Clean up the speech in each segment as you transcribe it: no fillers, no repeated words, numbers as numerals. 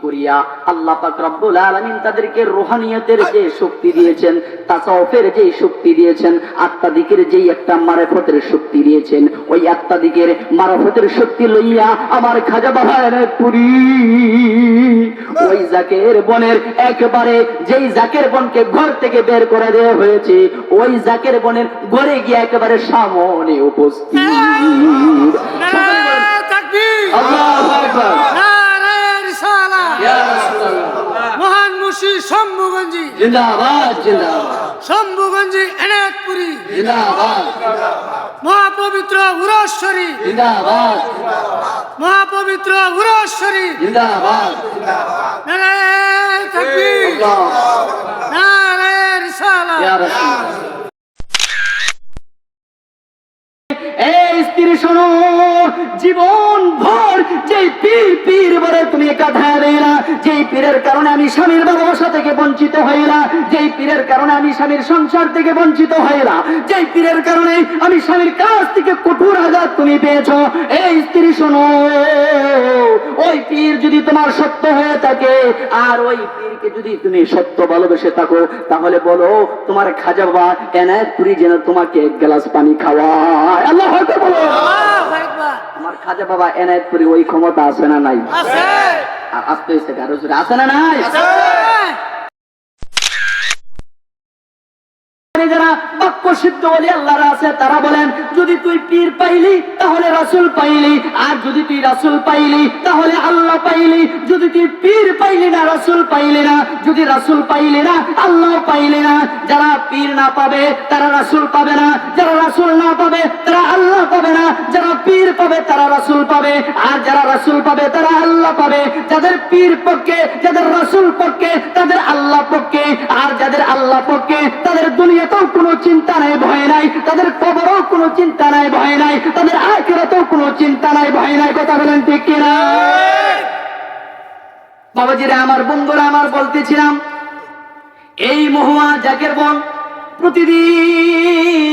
করিয়া আল্লাহ পাক রব্বুল আলামিন তাদেরকে রুহানিয়তের যে শক্তি দিয়েছেন, তাসাউফের যে শক্তি দিয়েছেন, আত্মাদিকের যেই একটা মারিফতের শক্তি দিয়েছেন, ওই আত্মাদিকের মারিফতের শক্তি লইয়া আমার খাজা বাবা এনায়েতপুরী ওই জাকের বনের একবারে যেই জাকের বনকে ঘর থেকে বের করে দেওয়া হয়েছে, ওই জাকের বনের ঘরে গিয়ে একেবারে সামনে উপস্থিত। আল্লাহু আকবার, নারে রিসালাত, ইয়া রাসূলুল্লাহ, মহান মুর্শিদ শম্ভুগঞ্জি জিন্দাবাদ জিন্দাবাদ, শম্ভুগঞ্জি এনায়েতপুরী জিন্দাবাদ মহাপবিত্র উরস শরীফ, জিন্দাবাদ মহাপবিত্র উরস শরীফ, জিন্দাবাদ, নারে তাকবীর, আল্লাহ, নারে রিসালাত। ইয়া রাসূলুল্লাহ। এই স্ত্রী শোনো, জীবন ভর যেই পীর পীর বলে তুমি কথা দেয় না, যেই পীরের কারণে আমি স্বামীর ভালোবাসা থেকে বঞ্চিত হই না, যেই পীরের কারণে আমি স্বামীর সংসার থেকে বঞ্চিত হই না, যেই পীরের কারণে আমি স্বামীর কাছ থেকে কঠোর আঘাত তুমি পেয়েছো, এই স্ত্রী শোনো, ওই পীর যদি তোমার সত্য হয়ে থাকে আর ওই পীরকে যদি তুমি সত্য ভালোবেসে থাকো, তাহলে বলো তোমার খাজা বাবা এনায়েতপুরী যেন তোমাকে এক গ্লাস পানি খাওয়ায়। আল্লাহ হয়তো বলো, আল্লাহু আকবার। আমার খাজা বাবা এনায়েতপুরী ওই ক্ষমতা আছে না নাই? আছে, আসতে হয়েছে কারো জোরে, আছে না নাই? আছে। যারা বাক্য সিদ্ধ বলি আল্লাহরা আছে, তারা বলেন যদি তুই পীর পাইলি তাহলে রাসূল পাইলি, আর যদি তুই রাসূল পাইলি তাহলে আল্লাহ পাইলি, যদি তুই পীর পাইলি না রাসূল পাইলি না, যদি রাসূল পাইলি না আল্লাহ পাইলি না। যারা পীর না পাবে তারা রাসূল পাবে না, যারা রাসূল না পাবে তারা আল্লাহ পাবে না, যারা পীর পাবে তারা রাসূল পাবে, আর যারা রাসূল পাবে তারা আল্লাহ পাবে। যাদের পীর পক্ষে, যাদের রাসূল পক্ষে, তাদের আল্লাহ পক্ষে, আর যাদের আল্লাহ পক্ষে তাদের দুনিয়াতেও কোনো চিন্তা নাই, ভয় নাই, তাদের কবরেও কোনো চিন্তা নাই, ভয় নাই, তাদের আখিরাতেও কোনো চিন্তা নাই, ভয় নাই। কথা বলেন ঠিক কিনা? বাবাজিরা আমার, বন্ধুরা আমার, বলতেছিলাম এই মহুয়া জাকের বন প্রতিদিন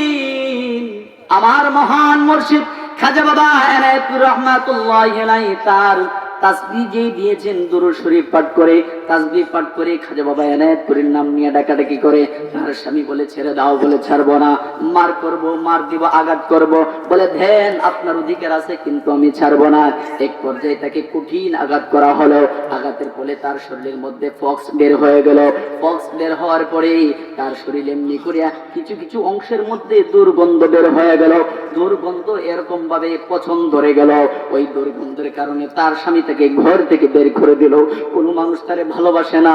আমার মহান মুর্শিদ খাজা বাবা এনায়েতপুর রহমাতুল্লাহি আলাইহি তার তাসবিহ যে দিয়েছেন, দুরূদ শরীফ পাঠ করে, তাসবিহ পাঠ করে খাজা বাবা এনায়েতপুরীর নাম নিয়ে ডাকাডাকি করে। তার স্বামী বলে ছেড়ে দাও, বলে ছাড়বো না, মার করব, মার দিব, আঘাত করব, বলে ধ্যান আপনার অধিকার আছে কিন্তু আমি ছাড়বো না। এক পর্যায়ে তাকে কঠিন আঘাত করা হলো, আঘাতের ফলে তার শরীরের মধ্যে ফক্স বের হয়ে গেল। ফক্স বের হওয়ার পরে তার শরীর এমনি করিয়া কিছু কিছু অংশের মধ্যে দুর্গন্ধ বের হয়ে গেল। দুর্গন্ধ এরকম ভাবে পছন্দ ধরে গেল, ওই দুর্গন্ধের কারণে তার স্বামী তাকে ঘর থেকে বের করে দিল। কোন মানুষ তারে ভালোবাসে না,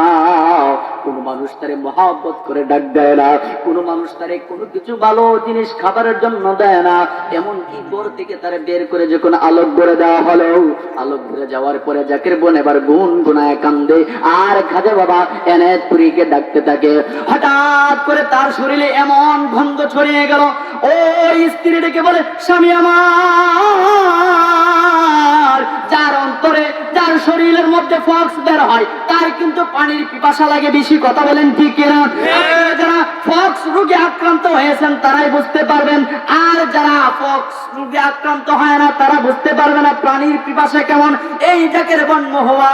কোন মানুষ তারে মহব্বত করে ডাক দেয় না, কোন মানুষ তারে কোনো কিছু ভালো জিনিস খাবারের জন্য দেয় না। এমনকি ঘর থেকে তারে বের করে যখন আলোক করে দেওয়া হলো, আলোক করে যাওয়ার পরে জাকের বোন এবার গুনগুনায় কান্দে আর খাজা বাবা এনায়েতপুরীকে ডাকতে থাকে। হঠাৎ করে তার শরীরে এমন গন্ধ ছড়িয়ে গেল, ওই স্ত্রী ডেকে বলে স্বামী আমার, যার অন্তরে, যার শরীরের মধ্যে ফক্স বের হয় তার কিন্তু পানির পিপাসা লাগে বেশি। কথা বলেন ঠিক কিনা? যারা ফক্স রোগে আক্রান্ত হয়েছেন তারাই বুঝতে পারবেন, আর যারা ফক্স রোগে আক্রান্ত হয় না তারা বুঝতে পারবে না পানির পিপাসা কেমন। এই জাকের বন্য হওয়া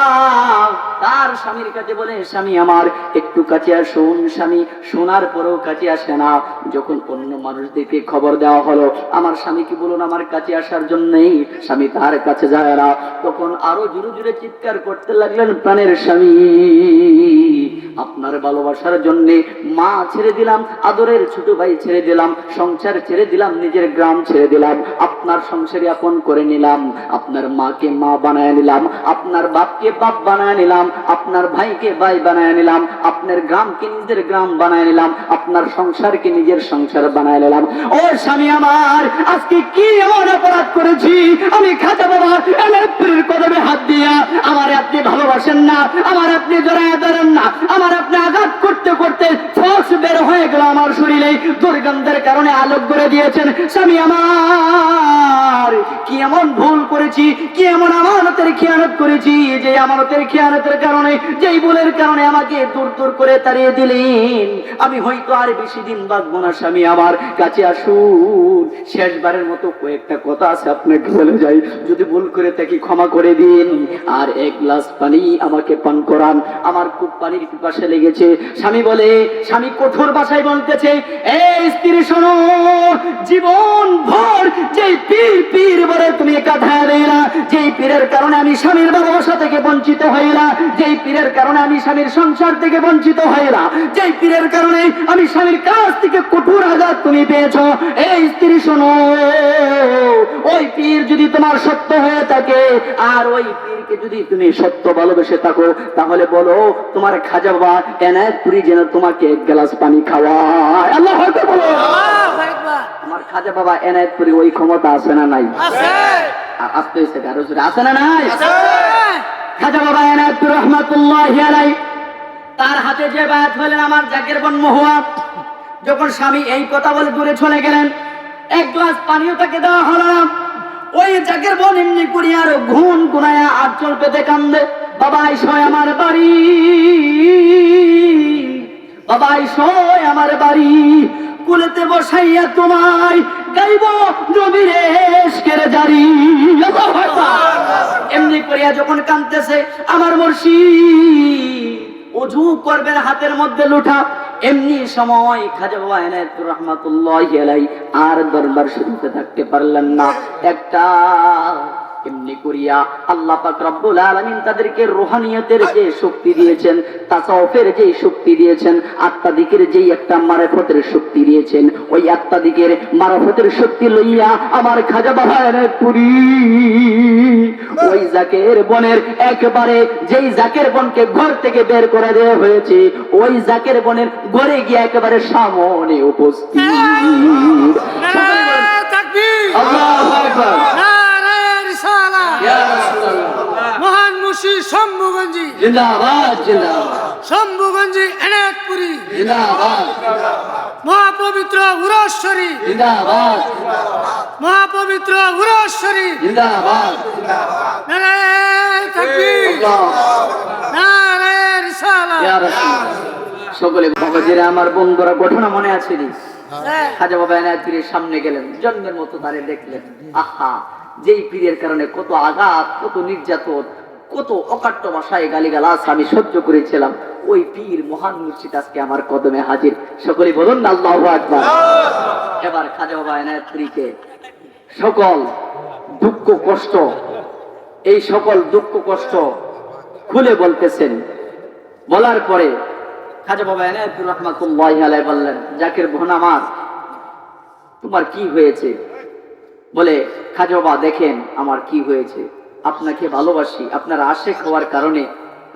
তার স্বামীর কাছে বলে স্বামী আমার একটু কাছে আসুন। স্বামী শোনার পরেও কাছে আসে না। যখন অন্য মানুষদেরকে খবর দেওয়া হলো আমার স্বামীকে বলুন আমার কাছে আসার জন্যই, স্বামী তার কাছে যায় না। তখন আরো জোরে জোরে চিৎকার করতে লাগলেন, প্রাণের স্বামী আপনার ভালোবাসার জন্য মা ছেড়ে দিলাম, আদরের ছোট ভাই ছেড়ে দিলাম, সংসার ছেড়ে দিলাম, নিজের গ্রাম ছেড়ে দিলাম, আপনার সংসারে আপন করে নিলাম, আপনার মাকে মা বানায় নিলাম, আপনার বাপকে বাপ বানায় নিলাম, আপনার ভাইকে ভাই বানায় নিলাম, আপনার গ্রামকে নিজের গ্রাম বানায় নিলাম, আপনার সংসারকে নিজের সংসার বানায় নিলাম। ও স্বামী আমার, আজকে কি এমন অপরাধ করেছি আমি খাজা বাবা এনায়েতপুরীর কদমে হাত দিয়া? আমার আপনি ভালোবাসেন না, আমার আপনি জড়ায় ধরেন না, আমার আপনি আঘাত করতে করতে ফক্স বের হয়ে গেল আমার শরীরে, দুর্গন্ধের কারণে আলোক করে দিয়েছেন। স্বামী আমার, কি এমন ভুল করেছি, কি এমন আমানতের খেয়ানত করেছি, যে আমানতের খেয়ানতের কারণে, যেই ভুলের কারণে আমাকে দূর দূর করে তাড়িয়ে দিলেন। আমি হয়তো আর বেশি দিন বাঁচবো না। স্বামী আমার, কাছে আসুন, শেষবারের মতো কয়েকটা কথা আছে আপনাকে বলে যাই। যদি ভুল করে থাকি ক্ষমা করে দিন, আর এক গ্লাস পানি আমাকে পান করান, আমার খুব পানির পিপাসা লেগেছে। স্বামী বলে, স্বামী কঠোর ভাষায় বলতেছে, এই স্ত্রী শোনো, জীবন ভর যেই পীর পীর বলে তুমি কথা দেনা, যেই পীরের কারণে আমি স্বামীর ভালোবাসা থেকে বঞ্চিত হইলা, যেই পীরের কারণে আমি স্বামীর সংসার থেকে বঞ্চিত হইলা, যেই পীরের কারণে আমি স্বামীর কাছ থেকে কঠোর আঘাত তুমি পেয়েছো, এই স্ত্রী শোনো, ওই পীর যদি তোমার সত্য হয়ে থাকে, আর ওই পীরকে যদি তুমি সত্য ভালোবেসে থাকো, তাহলে বলো তোমার খাজা বাবা এনায়েতপুরি যেন তোমাকে এক গ্লাস পানি খাওয়ায়। আল্লাহু আকবার বলো। আল্লাহু আকবার। আমার খাজা বাবা এনায়েতপুরি ওই ক্ষমতা আছে না নাই? আছে। আসতে এসে আরো জোরে আছে না নাই? আছে। খাজা বাবা এনায়েতপুর রহমাতুল্লাহি আলাইহি, তার হাতে যে বায়াত হলেন আমার জাকের বোন মহুয়া, যখন স্বামী এই কথা বলে দূরে চলে গেলেন, এক গ্লাস পানিও তাকে দেওয়া হলো না। ওই জাকের বোন এমনি করি আর ঘুম গুনায়া আঁচল পেতে কান্দে, বাবা আইসয় আমার বাড়ি, বাবা আইসয় আমার বাড়ি, কুলেতে বসাইয়া তোমায় গাইব নবীর ইশকের জারি। আল্লাহু আকবার। এমনি করিয়া যখন কাঁদতেছে আমার মুর্শিদ ওযু করবেন, হাতের মধ্যে লুঠা, এমনি সময় খাজা বাবা এনায়েতুর রহমাতুল্লাহি আলাইহি আর দরবার শরীফে থাকতে পারলেন না। একটা এমনি করিয়া আল্লাহ পাক রব্বুল আলামিন তাদেরকে রুহানিয়তের যে শক্তি দিয়েছেন, তাসাউফের যে শক্তি দিয়েছেন, আত্মাদিকের যেই একটা মারিফতের শক্তি দিয়েছেন, ওই আত্মাদিকের মারিফতের শক্তি লইয়া আমার খাজা বাবা এনায়েতপুরি ওই জাকের বনের একবারে, যেই জাকের বনকে ঘর থেকে বের করে দেওয়া হয়েছে, ওই জাকের বনের ঘরে গিয়ে একেবারে সামনে উপস্থিত। নারায়ে তাকবীর। আল্লাহু আকবার। নারায়ে রিসালাত। ইয়া রাসূলুল্লাহ। মহান মুর্শিদ শম্ভুগঞ্জি জিন্দাবাদ, জিন্দাবাদ, শম্ভুগঞ্জি এনায়েতপুরি জিন্দাবাদ, মহাপবিত্র উরস শরীফ, জিন্দাবাদ, মহাপবিত্র উরস শরীফ। জিন্দাবাদ। নারায়ে তাকবীর। নারায়ে রিসালাত। ইয়া রাসূলুল্লাহ। সকলে বাবাজিরা, আমার বন্ধুরা, ঘটনা মনে আছে নি? খাজা বাবা এনায়েতপুরীর সামনে গেলেন, জন্মের মতো দাঁড়িয়ে দেখলেন, আহা, যেই পীরের কারণে কত আঘাত, কত নির্যাতন, কত অকাট্য ভাষায় গালিগালাজ আমি সহ্য করেছিলাম, ওই পীর মহান মুর্শিদ আজকে আমার কদমে হাজির। সকলে বলুন না আল্লাহু আকবার। এবার খাজা বাবা এনায়েতপুরীকে সকল দুঃখ কষ্ট, এই সকল দুঃখ কষ্ট খুলে বলতেছেন। বলার পরে খাজা বাবা এনায়েতুর রহমাতুল্লাহি আলাইহি বললেন, জাকের বোন আমার, তোমার কি হয়েছে? বলে, খাজা বাবা দেখেন আমার কি হয়েছে, আপনাকে ভালোবাসি, আপনার আশেক হওয়ার কারণে,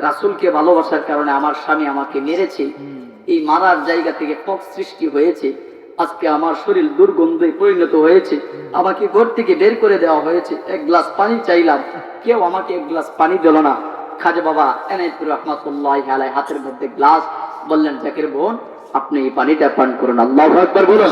রাসূলকে ভালোবাসার কারণে আমার স্বামী আমাকে মেরেছে, এই মারার জায়গা থেকে ফক্স সৃষ্টি হয়েছে, আজকে আমার শরীর দুর্গন্ধে পরিণত হয়েছে, আমাকে ঘর থেকে বের করে দেওয়া হয়েছে, এক গ্লাস পানি চাইলাম, কেউ আমাকে এক গ্লাস পানি দিল না। খাজা বাবা এনায়েতুর রহমাতুল্লাহি আলাইহি হাতের মধ্যে গ্লাস, বললেন, জাকের বোন আপনি এই পানিটা পান করুন। আল্লাহু আকবার বলুন।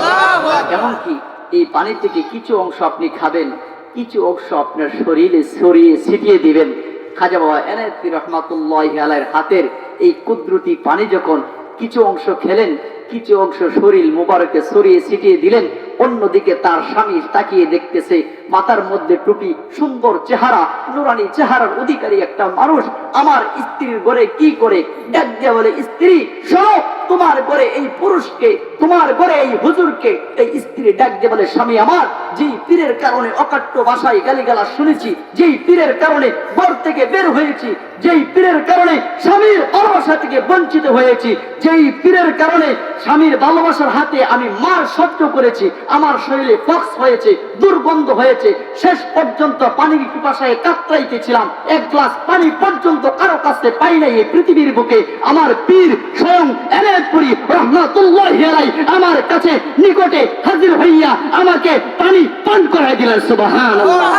এমনকি এই পানি থেকে কিছু অংশ আপনি খাবেন, কিছু অংশ আপনার শরীরে ছড়িয়ে ছিটিয়ে দিবেন। খাজা বাবা এনায়েতুর রহমাতুল্লাহি আলাইহির হাতের এই কুদরতি পানি যখন কিছু অংশ খেলেন, কিছু অংশ শরীর মুবারকে ছড়িয়ে ছিটিয়ে দিলেন, অন্যদিকে তার স্বামী তাকিয়ে দেখতেছে, মাথার মধ্যে টুপি, সুন্দর চেহারা, নুরানি চেহারার অধিকারী একটা মানুষ আমার স্ত্রীর ঘরে কি করে? ডাক দিয়ে বলে, স্ত্রী শোনো, তোমার ঘরে এই পুরুষকে, তোমার ঘরে এই হুজুরকে। এই স্ত্রী ডাক দিয়ে বলে, স্বামী আমার, যেই পীরের কারণে অকাট্য ভাষায় গালিগালাজ শুনেছি, যেই পীরের কারণে ঘর থেকে বের হয়েছি, যেই পীরের কারণে স্বামীর ভালোবাসা থেকে বঞ্চিত হয়েছি, যেই পীরের কারণে স্বামীর ভালোবাসার হাতে আমি মার সহ্য করেছি, আমার শরীরে ফক্স হয়েছে, দুর্গন্ধ হয়েছে, শেষ পর্যন্ত পানির পিপাসায় কাতরাইতেছিলাম, এক গ্লাস পানি পর্যন্ত কারো কাছে পাই নাই এই পৃথিবীর বুকে। আমার পীর স্বয়ং এনায়েতপুরি রহমাতুল্লাহি আলাইহি আমার কাছে নিকটে হাজির হইয়া আমাকে পানি পান করাই দিলেন। সুবহানাল্লাহ।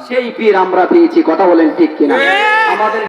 সেই পীর আমরা পেয়েছি, কথা বলেন ঠিক কিনা? আমাদের